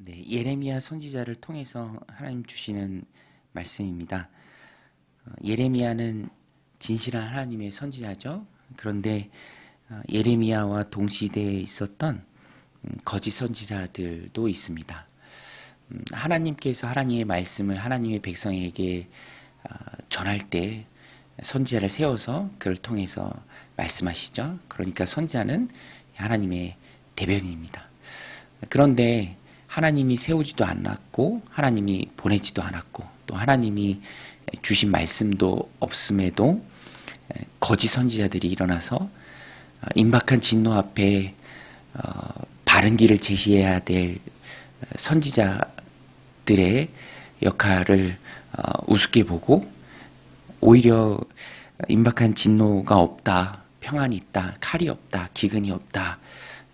네, 예레미야 선지자를 통해서 하나님 주시는 말씀입니다. 예레미야는 진실한 하나님의 선지자죠. 그런데 예레미야와 동시대에 있었던 거짓 선지자들도 있습니다. 하나님께서 하나님의 말씀을 하나님의 백성에게 전할 때 선지자를 세워서 그를 통해서 말씀하시죠. 그러니까 선지자는 하나님의 대변인입니다. 그런데 하나님이 세우지도 않았고 하나님이 보내지도 않았고 또 하나님이 주신 말씀도 없음에도 거짓 선지자들이 일어나서 임박한 진노 앞에 바른 길을 제시해야 될 선지자들의 역할을 우습게 보고 오히려 임박한 진노가 없다, 평안이 있다, 칼이 없다, 기근이 없다,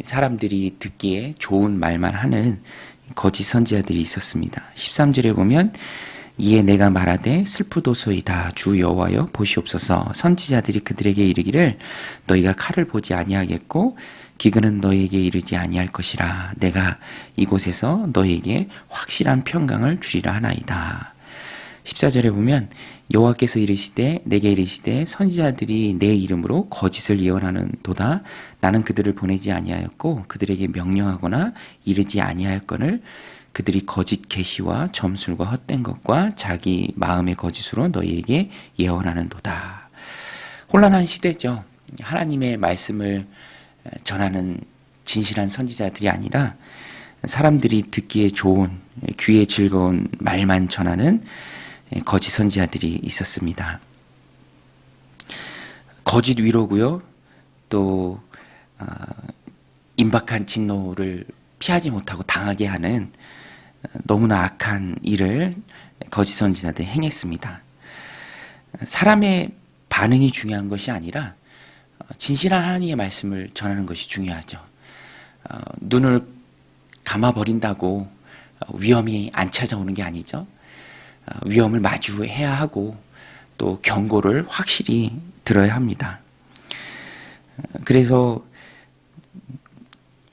사람들이 듣기에 좋은 말만 하는 거짓 선지자들이 있었습니다. 13절에 보면 이에 내가 말하되 슬프도소이다 주 여호와여 보시옵소서 선지자들이 그들에게 이르기를 너희가 칼을 보지 아니하겠고 기근은 너희에게 이르지 아니할 것이라 내가 이곳에서 너희에게 확실한 평강을 주리라 하나이다. 14절에 보면 여호와께서 이르시되 내게 이르시되 선지자들이 내 이름으로 거짓을 예언하는 도다 나는 그들을 보내지 아니하였고 그들에게 명령하거나 이르지 아니하였거늘 그들이 거짓 계시와 점술과 헛된 것과 자기 마음의 거짓으로 너희에게 예언하는 도다. 혼란한 시대죠. 하나님의 말씀을 전하는 진실한 선지자들이 아니라 사람들이 듣기에 좋은 귀에 즐거운 말만 전하는 거짓 선지자들이 있었습니다. 거짓 위로고요. 또 임박한 진노를 피하지 못하고 당하게 하는 너무나 악한 일을 거짓 선지자들이 행했습니다. 사람의 반응이 중요한 것이 아니라 진실한 하나님의 말씀을 전하는 것이 중요하죠. 눈을 감아버린다고 위험이 안 찾아오는 게 아니죠. 위험을 마주해야 하고 또 경고를 확실히 들어야 합니다. 그래서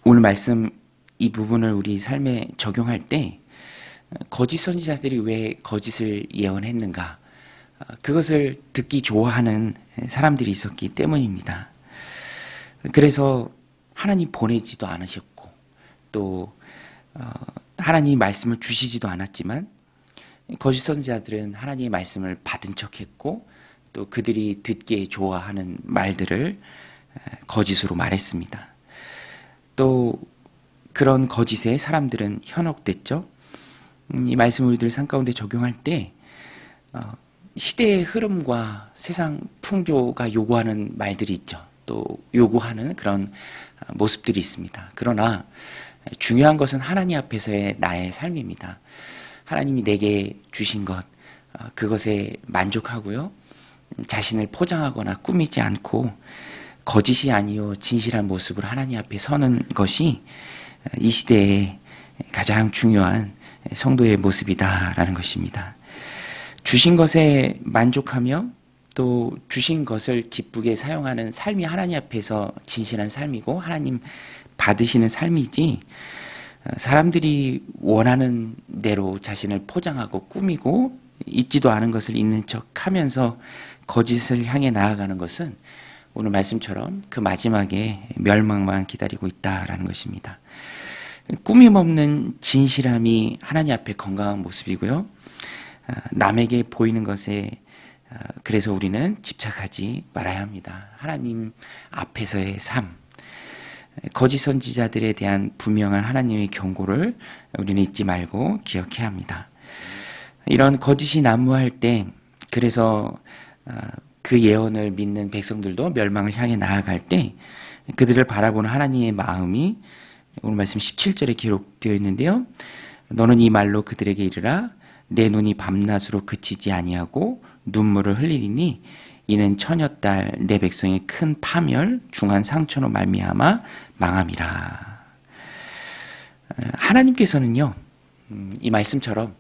오늘 말씀 이 부분을 우리 삶에 적용할 때 거짓 선지자들이 왜 거짓을 예언했는가? 그것을 듣기 좋아하는 사람들이 있었기 때문입니다. 그래서 하나님 보내지도 않으셨고 또 하나님 말씀을 주시지도 않았지만 거짓 선지자들은 하나님의 말씀을 받은 척했고 또 그들이 듣기에 좋아하는 말들을 거짓으로 말했습니다. 또 그런 거짓에 사람들은 현혹됐죠. 이 말씀을 우리들 삶 가운데 적용할 때 시대의 흐름과 세상 풍조가 요구하는 말들이 있죠. 또 요구하는 그런 모습들이 있습니다. 그러나 중요한 것은 하나님 앞에서의 나의 삶입니다. 하나님이 내게 주신 것, 그것에 만족하고요. 자신을 포장하거나 꾸미지 않고 거짓이 아니요 진실한 모습으로 하나님 앞에 서는 것이 이 시대에 가장 중요한 성도의 모습이다라는 것입니다. 주신 것에 만족하며 또 주신 것을 기쁘게 사용하는 삶이 하나님 앞에서 진실한 삶이고 하나님 받으시는 삶이지 사람들이 원하는 대로 자신을 포장하고 꾸미고 있지도 않은 것을 있는 척 하면서 거짓을 향해 나아가는 것은 오늘 말씀처럼 그 마지막에 멸망만 기다리고 있다라는 것입니다. 꾸밈 없는 진실함이 하나님 앞에 건강한 모습이고요. 남에게 보이는 것에 그래서 우리는 집착하지 말아야 합니다. 하나님 앞에서의 삶, 거짓 선지자들에 대한 분명한 하나님의 경고를 우리는 잊지 말고 기억해야 합니다. 이런 거짓이 난무할 때 그래서 그 예언을 믿는 백성들도 멸망을 향해 나아갈 때 그들을 바라보는 하나님의 마음이 오늘 말씀 17절에 기록되어 있는데요. 너는 이 말로 그들에게 이르라 내 눈이 밤낮으로 그치지 아니하고 눈물을 흘리리니 이는 처녀딸 내 백성의 큰 파멸 중한 상처로 말미암아 망함이라. 하나님께서는요 이 말씀처럼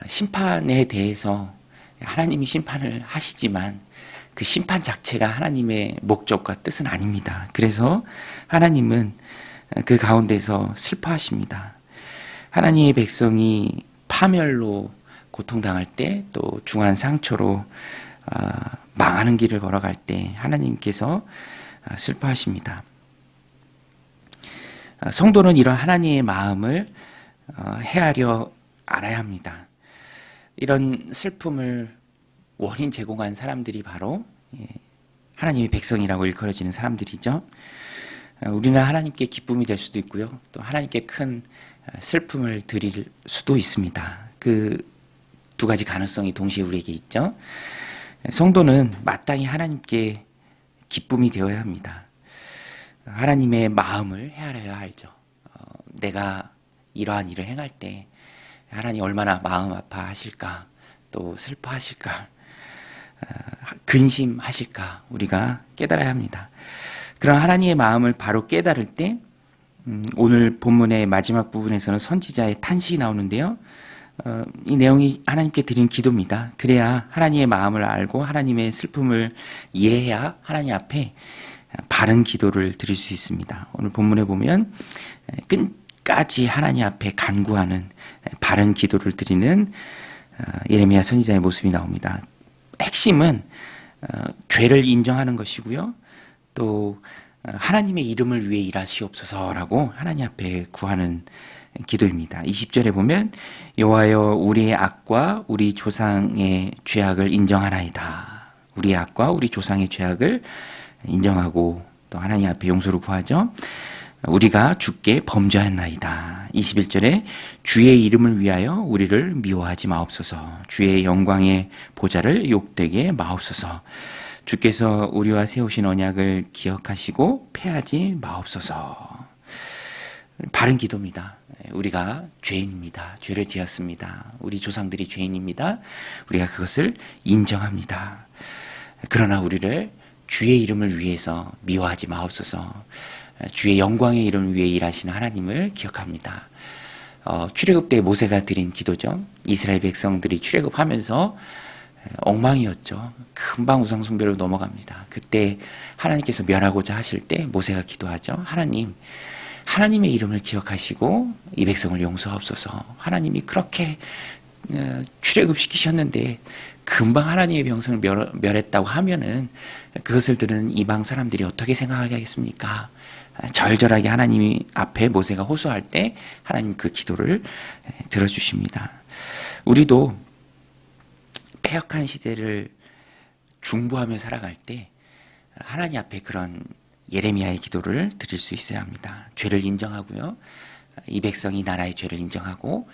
심판에 대해서 하나님이 심판을 하시지만 그 심판 자체가 하나님의 목적과 뜻은 아닙니다. 그래서 하나님은 그 가운데서 슬퍼하십니다. 하나님의 백성이 파멸로 고통당할 때, 또 중한 상처로 망하는 길을 걸어갈 때 하나님께서 슬퍼하십니다. 성도는 이런 하나님의 마음을 헤아려 알아야 합니다. 이런 슬픔을 원인 제공한 사람들이 바로 하나님의 백성이라고 일컬어지는 사람들이죠. 우리는 하나님께 기쁨이 될 수도 있고요, 또 하나님께 큰 슬픔을 드릴 수도 있습니다. 그 두 가지 가능성이 동시에 우리에게 있죠. 성도는 마땅히 하나님께 기쁨이 되어야 합니다. 하나님의 마음을 헤아려야 알죠. 내가 이러한 일을 행할 때 하나님 얼마나 마음 아파하실까, 또 슬퍼하실까, 근심하실까 우리가 깨달아야 합니다. 그런 하나님의 마음을 바로 깨달을 때 오늘 본문의 마지막 부분에서는 선지자의 탄식이 나오는데요. 이 내용이 하나님께 드린 기도입니다. 그래야 하나님의 마음을 알고 하나님의 슬픔을 이해해야 하나님 앞에 바른 기도를 드릴 수 있습니다. 오늘 본문에 보면 끝까지 하나님 앞에 간구하는 바른 기도를 드리는 예레미야 선지자의 모습이 나옵니다. 핵심은 죄를 인정하는 것이고요, 또 하나님의 이름을 위해 일하시옵소서라고 하나님 앞에 구하는 기도입니다. 20절에 보면 여호와여 우리의 악과 우리 조상의 죄악을 인정하나이다. 우리의 악과 우리 조상의 죄악을 인정하고 또 하나님 앞에 용서를 구하죠. 우리가 주께 범죄하였나이다. 21절에 주의 이름을 위하여 우리를 미워하지 마옵소서. 주의 영광의 보좌를 욕되게 마옵소서. 주께서 우리와 세우신 언약을 기억하시고 패하지 마옵소서. 바른 기도입니다. 우리가 죄인입니다. 죄를 지었습니다. 우리 조상들이 죄인입니다. 우리가 그것을 인정합니다. 그러나 우리를 주의 이름을 위해서 미워하지 마옵소서. 주의 영광의 이름을 위해 일하시는 하나님을 기억합니다. 출애굽 때 모세가 드린 기도죠. 이스라엘 백성들이 출애굽하면서 엉망이었죠. 금방 우상 숭배로 넘어갑니다. 그때 하나님께서 멸하고자 하실 때 모세가 기도하죠. 하나님의 이름을 기억하시고 이 백성을 용서하옵소서. 하나님이 그렇게 출애굽시키셨는데 금방 하나님의 백성을 멸했다고 하면은 그것을 들은 이방 사람들이 어떻게 생각하게 하겠습니까? 절절하게 하나님 앞에 모세가 호소할 때 하나님 그 기도를 들어주십니다. 우리도 패역한 시대를 중보하며 살아갈 때 하나님 앞에 그런 예레미야의 기도를 드릴 수 있어야 합니다. 죄를 인정하고요, 이 백성이 나라의 죄를 인정하고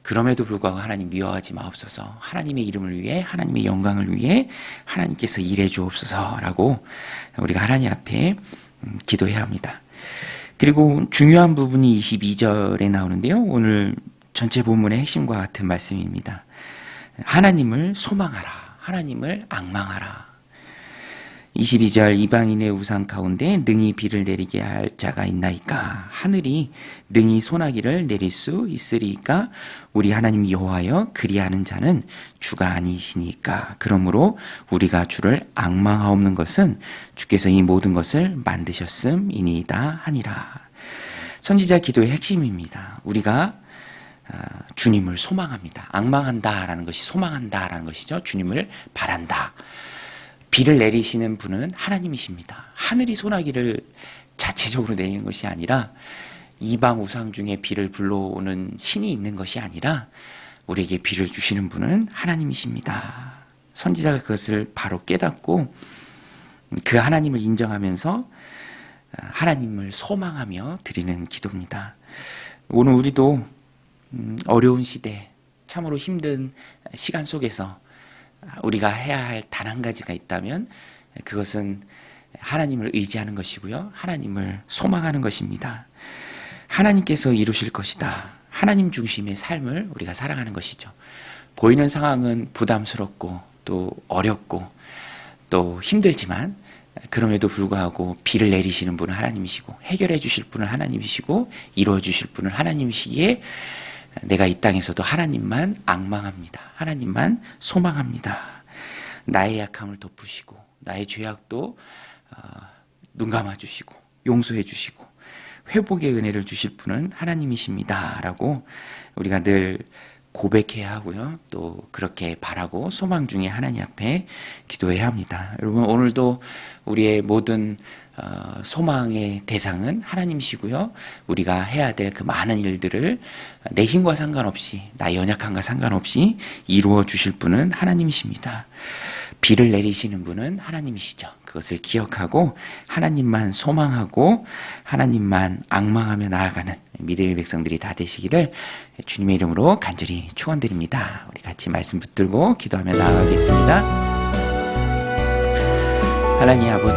그럼에도 불구하고 하나님 미워하지 마옵소서. 하나님의 이름을 위해 하나님의 영광을 위해 하나님께서 일해 주옵소서라고 우리가 하나님 앞에 기도해야 합니다. 그리고 중요한 부분이 22절에 나오는데요. 오늘 전체 본문의 핵심과 같은 말씀입니다. 하나님을 소망하라. 하나님을 앙망하라. 22절 이방인의 우상 가운데 능히 비를 내리게 할 자가 있나이까. 하늘이 능히 소나기를 내릴 수 있으리까. 우리 하나님 여호와여 그리하는 자는 주가 아니시니까. 그러므로 우리가 주를 앙망하옵는 것은 주께서 이 모든 것을 만드셨음이니이다 하니라. 선지자 기도의 핵심입니다. 우리가 주님을 소망합니다. 앙망한다라는 것이 소망한다라는 것이죠. 주님을 바란다. 비를 내리시는 분은 하나님이십니다. 하늘이 소나기를 자체적으로 내리는 것이 아니라 이방 우상 중에 비를 불러오는 신이 있는 것이 아니라 우리에게 비를 주시는 분은 하나님이십니다. 선지자가 그것을 바로 깨닫고 그 하나님을 인정하면서 하나님을 소망하며 드리는 기도입니다. 오늘 우리도 어려운 시대, 참으로 힘든 시간 속에서 우리가 해야 할 단 한 가지가 있다면 그것은 하나님을 의지하는 것이고요, 하나님을 소망하는 것입니다. 하나님께서 이루실 것이다. 하나님 중심의 삶을 우리가 살아가는 것이죠. 보이는 상황은 부담스럽고 또 어렵고 또 힘들지만 그럼에도 불구하고 비를 내리시는 분은 하나님이시고 해결해 주실 분은 하나님이시고 이루어 주실 분은 하나님이시기에 내가 이 땅에서도 하나님만 앙망합니다. 하나님만 소망합니다. 나의 약함을 덮으시고 나의 죄악도 눈 감아 주시고 용서해 주시고 회복의 은혜를 주실 분은 하나님이십니다. 라고 우리가 늘 고백해야 하고요. 또 그렇게 바라고 소망 중에 하나님 앞에 기도해야 합니다. 여러분, 오늘도 우리의 모든 소망의 대상은 하나님이시고요. 우리가 해야 될 그 많은 일들을 내 힘과 상관없이, 나의 연약함과 상관없이 이루어 주실 분은 하나님이십니다. 비를 내리시는 분은 하나님이시죠. 그것을 기억하고 하나님만 소망하고 하나님만 앙망하며 나아가는 믿음의 백성들이 다 되시기를 주님의 이름으로 간절히 축원드립니다. 우리 같이 말씀 붙들고 기도하며 나아가겠습니다. 하나님 아버지,